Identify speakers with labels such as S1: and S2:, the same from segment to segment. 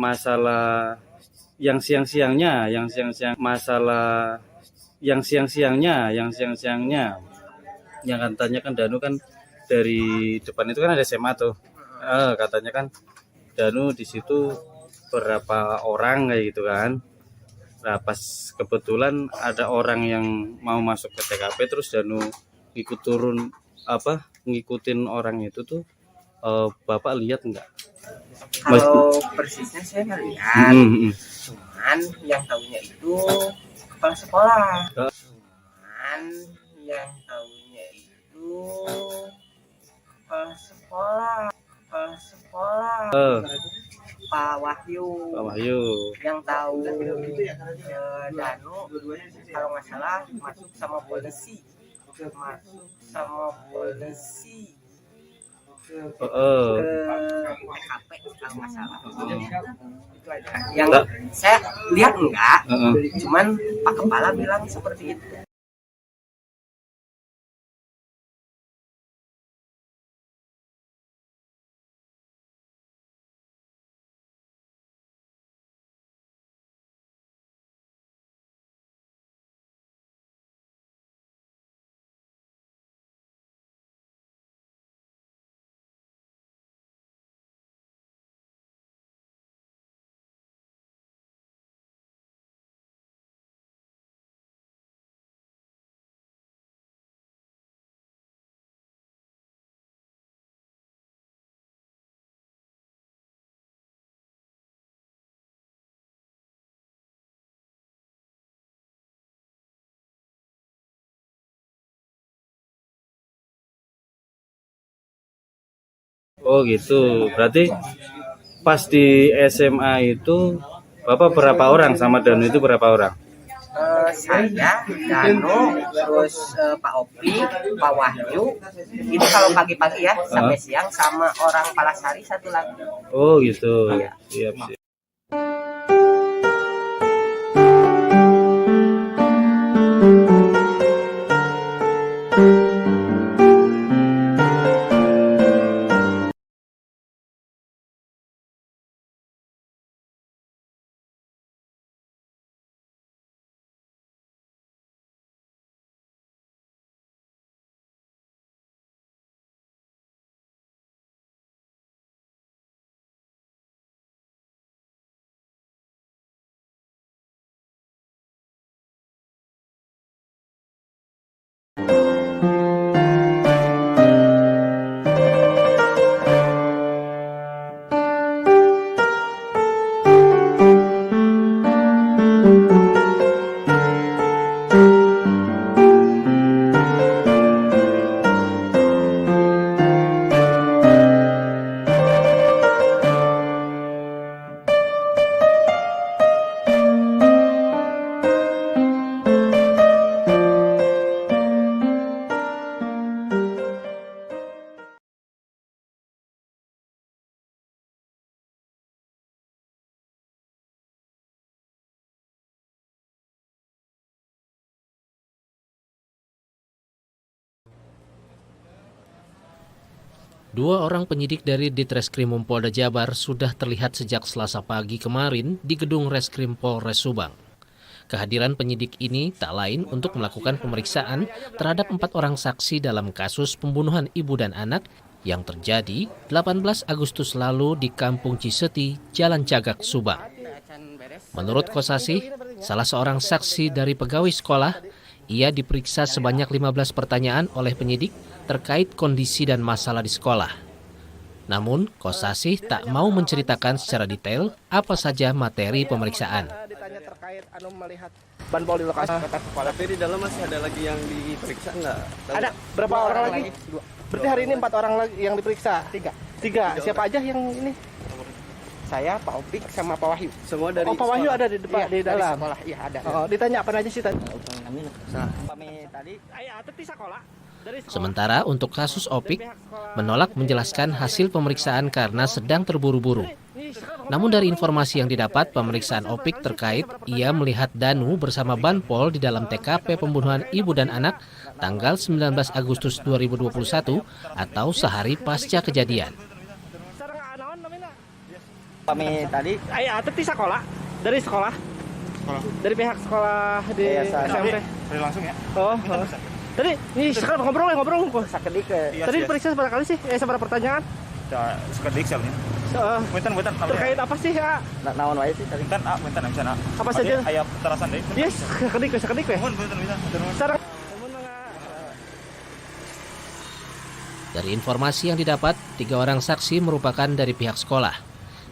S1: masalah yang siang-siangnya, yang katanya kan Danu kan dari depan itu kan ada SMA tuh, katanya kan Danu di situ berapa orang kayak gitu kan. Nah pas kebetulan ada orang yang mau masuk ke TKP terus Danu ikut turun ngikutin orang itu tuh, Bapak lihat nggak?
S2: Kalau persisnya saya nggak lihat, cuman yang tahunya itu kepala sekolah. Pak Wahyu. Yang tahu Danu kalau nggak salah masuk sama polisi. Ke TKP kalau nggak salah. Itu aja. Yang saya lihat enggak, cuman Pak Kepala bilang seperti itu.
S1: Oh gitu, berarti pas di SMA itu Bapak berapa orang sama Danu itu berapa orang?
S2: Saya, Danu, terus Pak Opi, Pak Wahyu. Itu kalau pagi-pagi ya, sampai siang sama orang Palasari satu lagi.
S1: Oh gitu, siap.
S3: Dua orang penyidik dari Ditreskrim Polda Jabar sudah terlihat sejak Selasa pagi kemarin di gedung Reskrim Polres Subang. Kehadiran penyidik ini tak lain untuk melakukan pemeriksaan terhadap 4 orang saksi dalam kasus pembunuhan ibu dan anak yang terjadi 18 Agustus lalu di Kampung Ciseti, Jalan Cagak, Subang. Menurut Kosasih, salah seorang saksi dari pegawai sekolah, ia diperiksa sebanyak 15 pertanyaan oleh penyidik terkait kondisi dan masalah di sekolah. Namun, Kosasih tak mau menceritakan secara detail apa saja materi pemeriksaan.
S4: Ditanya terkait melihat banpol di lokasi kata kepala.
S5: Tapi di dalam masih ada lagi yang diperiksa nggak?
S4: Ada berapa orang lagi? Berarti hari ini 4 orang lagi yang diperiksa? 3. Siapa aja yang ini?
S2: Saya, Pak Opik, sama Pak Wahyu.
S5: Semua dari
S4: Pak Wahyu ada di depan, di dalam.
S2: Sekolah, iya ada.
S4: Ditanya apa aja sih tadi?
S2: Tadi.
S3: Sementara untuk kasus Opik, menolak menjelaskan hasil pemeriksaan karena sedang terburu-buru. Namun dari informasi yang didapat, pemeriksaan Opik terkait ia melihat Danu bersama Banpol di dalam TKP pembunuhan ibu dan anak tanggal 19 Agustus 2021 atau sehari pasca kejadian.
S2: Kami tadi
S4: Tadi sekolah, dari sekolah, dari pihak sekolah di SMP.
S6: Beri langsung ya.
S4: Oh. Tadi ini sekarang ngobrol.
S2: sakedik ke
S4: Tadi periksa seberapa kali sih? Seberapa pertanyaan?
S6: Ya, sekedik selnya.
S4: Terkait apa sih ya?
S2: naon wae sih tadi.
S6: Punten, punten bisa na.
S4: Apa saja?
S6: Aya terasan deui.
S4: Yes, sekedik.
S6: Mohon punten bisa.
S4: Sekarang
S3: Dari informasi yang didapat, 3 orang saksi merupakan dari pihak sekolah,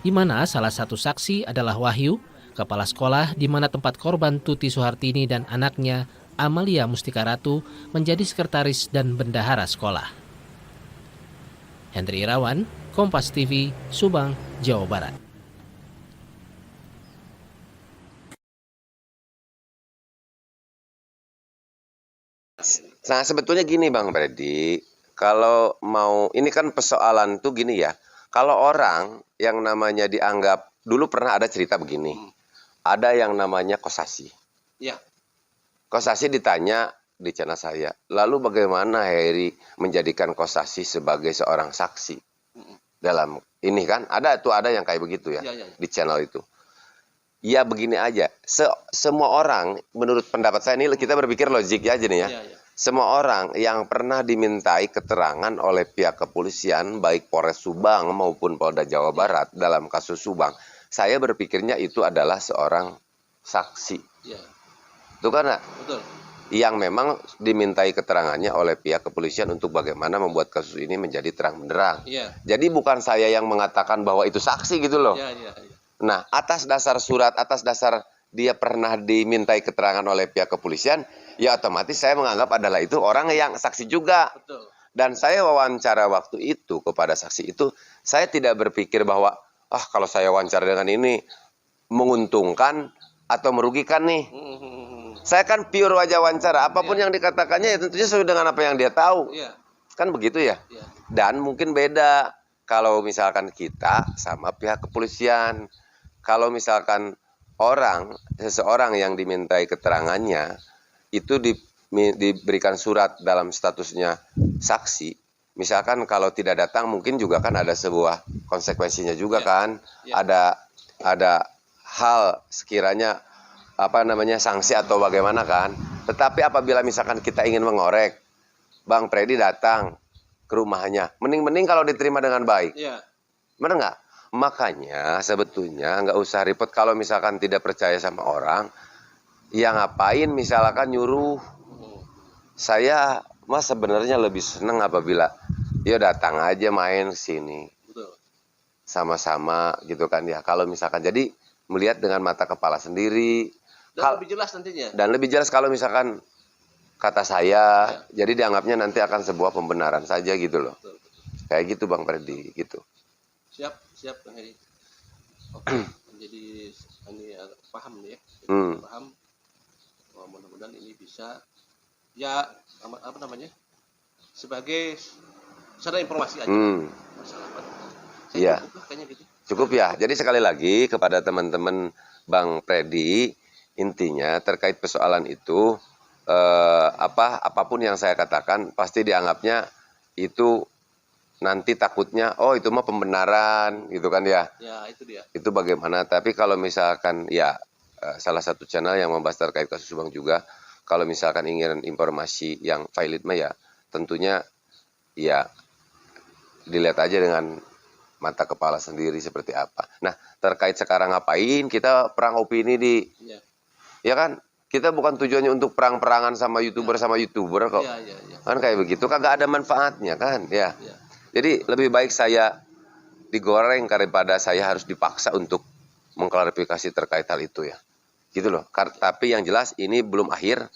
S3: di mana salah satu saksi adalah Wahyu, kepala sekolah di mana tempat korban Tuti Suhartini dan anaknya Amalia Mustika Ratu menjadi sekretaris dan bendahara sekolah. Hendri Irawan, Kompas TV, Subang, Jawa Barat.
S7: Nah, sebetulnya gini Bang Freddy, kalau mau, ini kan persoalan tuh gini ya, kalau orang yang namanya dianggap, dulu pernah ada cerita begini, ada yang namanya kosasi.
S5: Iya.
S7: Kosasi ditanya di channel saya, lalu bagaimana Heri menjadikan kosasi sebagai seorang saksi? Dalam ini kan, ada yang kayak begitu ya,
S5: Iya.
S7: di channel itu. Ya begini aja, semua orang, menurut pendapat saya ini kita berpikir logik aja nih ya.
S5: Iya.
S7: Semua orang yang pernah dimintai keterangan oleh pihak kepolisian, baik Polres Subang maupun Polda Jawa Barat dalam kasus Subang, saya berpikirnya itu adalah seorang saksi.
S5: Iya.
S7: Itu kan
S5: Betul.
S7: yang memang dimintai keterangannya oleh pihak kepolisian untuk bagaimana membuat kasus ini menjadi terang benderang.
S5: Iya.
S7: Jadi bukan saya yang mengatakan bahwa itu saksi gitu loh.
S5: Iya.
S7: Nah, atas dasar surat, atas dasar dia pernah dimintai keterangan oleh pihak kepolisian, ya otomatis saya menganggap adalah itu orang yang saksi juga.
S5: Betul.
S7: Dan saya wawancara waktu itu kepada saksi itu, saya tidak berpikir bahwa, kalau saya wawancara dengan ini menguntungkan atau merugikan nih. Saya kan pure wajah wawancara, apapun yang dikatakannya ya tentunya sesuai dengan apa yang dia tahu.
S5: Iya.
S7: Kan begitu ya?
S5: Iya.
S7: Dan mungkin beda kalau misalkan kita sama pihak kepolisian. Kalau misalkan seseorang yang dimintai keterangannya itu diberikan surat dalam statusnya saksi, misalkan kalau tidak datang mungkin juga kan ada sebuah konsekuensinya juga kan, ada hal sekiranya sanksi atau bagaimana kan. Tetapi apabila misalkan kita ingin mengorek, Bang Freddy datang ke rumahnya, mending kalau diterima dengan baik.
S5: Iya.
S7: Benar nggak? Makanya sebetulnya nggak usah ribet kalau misalkan tidak percaya sama orang, ya ngapain misalkan nyuruh. Saya sebenarnya lebih senang apabila ya datang aja main ke sini.
S5: Betul.
S7: Sama-sama gitu kan ya. Kalau misalkan jadi melihat dengan mata kepala sendiri.
S5: Dan lebih jelas nantinya.
S7: Dan lebih jelas kalau misalkan kata saya, jadi dianggapnya nanti akan sebuah pembenaran saja gitu loh.
S5: Betul.
S7: Kayak gitu Bang Freddy gitu.
S5: Siap Bang Heri. Oke, jadi ini paham nih ya. Paham. Oh, mudah-mudahan ini bisa ya apa namanya? Sebagai secara informasi aja. Masalah apa?
S7: Iya.
S5: Cukup lah kayaknya gitu.
S7: Cukup ya. Jadi sekali lagi kepada teman-teman Bang Freddy, intinya terkait persoalan itu apapun yang saya katakan pasti dianggapnya itu nanti takutnya itu mah pembenaran gitu kan ya.
S5: Ya, itu dia.
S7: Itu bagaimana? Tapi kalau misalkan ya salah satu channel yang membahas terkait kasus Subang juga, kalau misalkan ingin informasi yang valid mah ya tentunya ya dilihat aja dengan mata kepala sendiri seperti apa. Nah, terkait sekarang ngapain kita perang opini ya kan? Kita bukan tujuannya untuk perang-perangan sama YouTuber kok.
S5: Iya.
S7: Kan kayak begitu, kagak ada manfaatnya kan ya.
S5: Iya.
S7: Jadi lebih baik saya digoreng daripada saya harus dipaksa untuk mengklarifikasi terkait hal itu ya. Gitu loh. Tapi yang jelas ini belum akhir.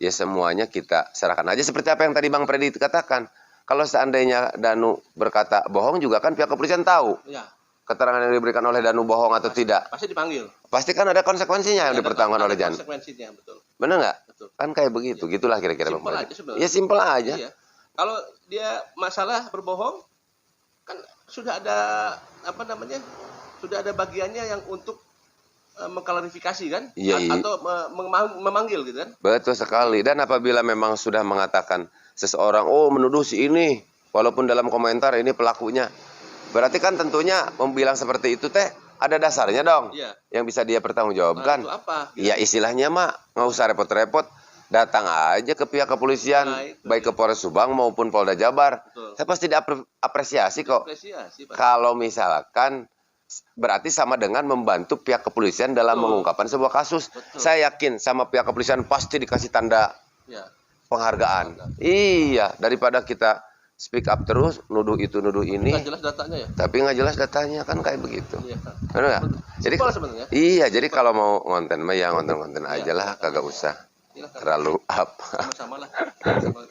S7: Ya semuanya kita serahkan aja seperti apa yang tadi Bang Freddy katakan. Kalau seandainya Danu berkata bohong juga kan pihak kepolisian tahu.
S5: Iya.
S7: Keterangan yang diberikan oleh Danu bohong atau tidak.
S5: Pasti dipanggil.
S7: Pasti kan ada konsekuensinya yang dipertanggungkan oleh Danu.
S5: Konsekuensinya, betul.
S7: Benar nggak?
S5: Betul.
S7: Kan kayak begitu. Gitulah kira-kira Bang
S5: Simpel
S7: Freddy.
S5: aja sebenarnya.
S7: Ya simpel aja.
S5: Iya. Kalau dia masalah berbohong kan sudah ada sudah ada bagiannya yang untuk mengklarifikasi kan.
S7: Iya.
S5: Atau memanggil gitu kan.
S7: Betul sekali. Dan apabila memang sudah mengatakan seseorang menuduh si ini, walaupun dalam komentar ini pelakunya, berarti kan tentunya membilang seperti itu ada dasarnya dong.
S5: Iya.
S7: Yang bisa dia
S5: Nah,
S7: pertanggungjawabkan.
S5: itu apa?
S7: Iya, istilahnya mah nggak usah repot-repot. Datang aja ke pihak kepolisian,
S5: Nah, itu
S7: baik ke Polres Subang maupun Polda Jabar.
S5: Betul.
S7: Saya pasti diapresiasi kok.
S5: Apresiasi, Pak.
S7: Kalau misalkan berarti sama dengan membantu pihak kepolisian dalam
S5: Betul.
S7: mengungkapkan sebuah kasus.
S5: Betul.
S7: Saya yakin sama pihak kepolisian pasti dikasih tanda
S5: Ya.
S7: penghargaan. Iya, daripada kita speak up terus, nuduh itu, nuduh ini,
S5: Nggak jelas datanya ya.
S7: tapi nggak jelas datanya, kan kayak begitu.
S5: Iya.
S7: Benar nggak? Jadi
S5: Simpel sebenarnya.
S7: iya, jadi kalau mau ngonten mah ya ngonten-ngonten aja lah, kagak usah
S5: Silakan.
S7: terlalu up.
S5: Sama-sama lah. Sama.